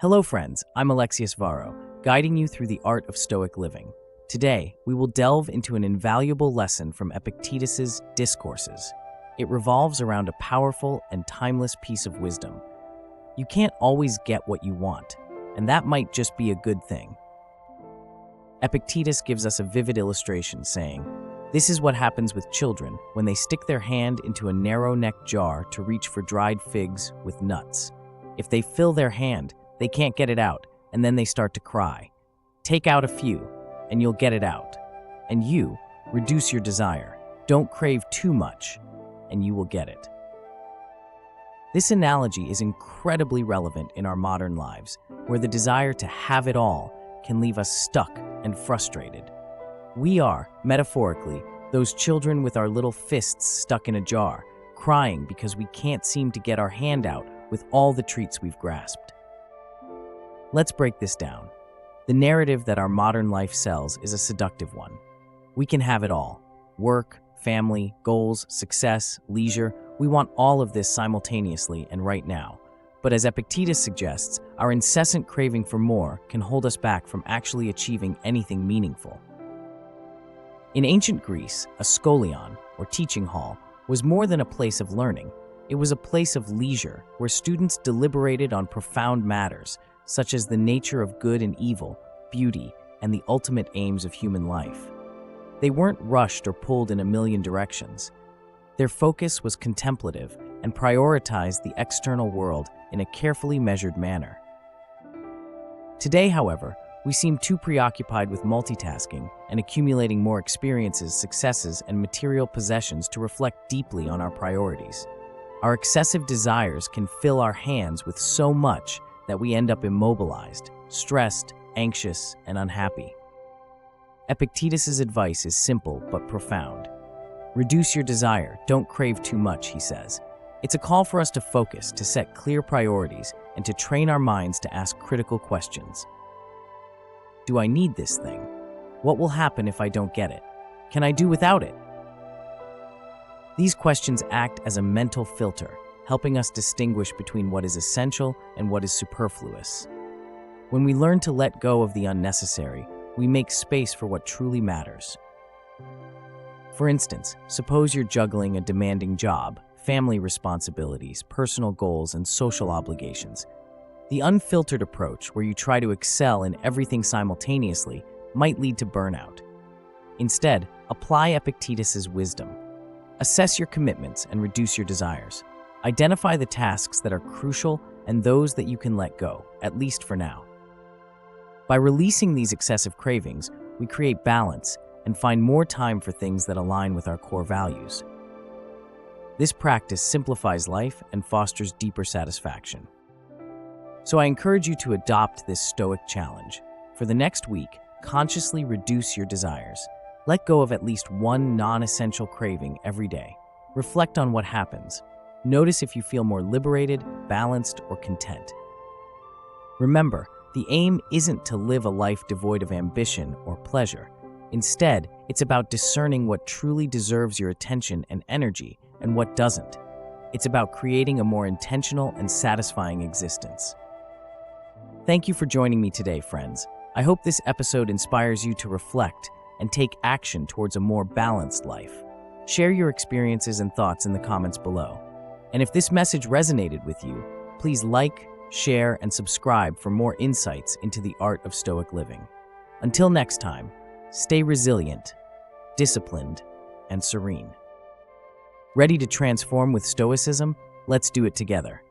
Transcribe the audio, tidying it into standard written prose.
Hello friends, I'm Alexius Varro, guiding you through the art of Stoic living. Today, we will delve into an invaluable lesson from Epictetus's Discourses. It revolves around a powerful and timeless piece of wisdom. You can't always get what you want, and that might just be a good thing. Epictetus gives us a vivid illustration saying, "This is what happens with children when they stick their hand into a narrow-necked jar to reach for dried figs with nuts. If they fill their hand, they can't get it out, and then they start to cry. Take out a few, and you'll get it out. And you, reduce your desire. Don't crave too much, and you will get it." This analogy is incredibly relevant in our modern lives, where the desire to have it all can leave us stuck and frustrated. We are, metaphorically, those children with our little fists stuck in a jar, crying because we can't seem to get our hand out with all the treats we've grasped. Let's break this down. The narrative that our modern life sells is a seductive one. We can have it all. Work, family, goals, success, leisure. We want all of this simultaneously and right now. But as Epictetus suggests, our incessant craving for more can hold us back from actually achieving anything meaningful. In ancient Greece, a scholion, or teaching hall, was more than a place of learning. It was a place of leisure where students deliberated on profound matters, such as the nature of good and evil, beauty, and the ultimate aims of human life. They weren't rushed or pulled in a million directions. Their focus was contemplative and prioritized the external world in a carefully measured manner. Today, however, we seem too preoccupied with multitasking and accumulating more experiences, successes, and material possessions to reflect deeply on our priorities. Our excessive desires can fill our hands with so much that we end up immobilized, stressed, anxious, and unhappy. Epictetus's advice is simple but profound. Reduce your desire, don't crave too much, he says. It's a call for us to focus, to set clear priorities, and to train our minds to ask critical questions. Do I need this thing? What will happen if I don't get it? Can I do without it? These questions act as a mental filter, helping us distinguish between what is essential and what is superfluous. When we learn to let go of the unnecessary, we make space for what truly matters. For instance, suppose you're juggling a demanding job, family responsibilities, personal goals, and social obligations. The unfiltered approach, where you try to excel in everything simultaneously, might lead to burnout. Instead, apply Epictetus's wisdom. Assess your commitments and reduce your desires. Identify the tasks that are crucial and those that you can let go, at least for now. By releasing these excessive cravings, we create balance and find more time for things that align with our core values. This practice simplifies life and fosters deeper satisfaction. So I encourage you to adopt this Stoic challenge. For the next week, consciously reduce your desires. Let go of at least one non-essential craving every day. Reflect on what happens. Notice if you feel more liberated, balanced, or content. Remember, the aim isn't to live a life devoid of ambition or pleasure. Instead, it's about discerning what truly deserves your attention and energy and what doesn't. It's about creating a more intentional and satisfying existence. Thank you for joining me today, friends. I hope this episode inspires you to reflect and take action towards a more balanced life. Share your experiences and thoughts in the comments below. And if this message resonated with you, please like, share, and subscribe for more insights into the art of Stoic living. Until next time, stay resilient, disciplined, and serene. Ready to transform with Stoicism? Let's do it together.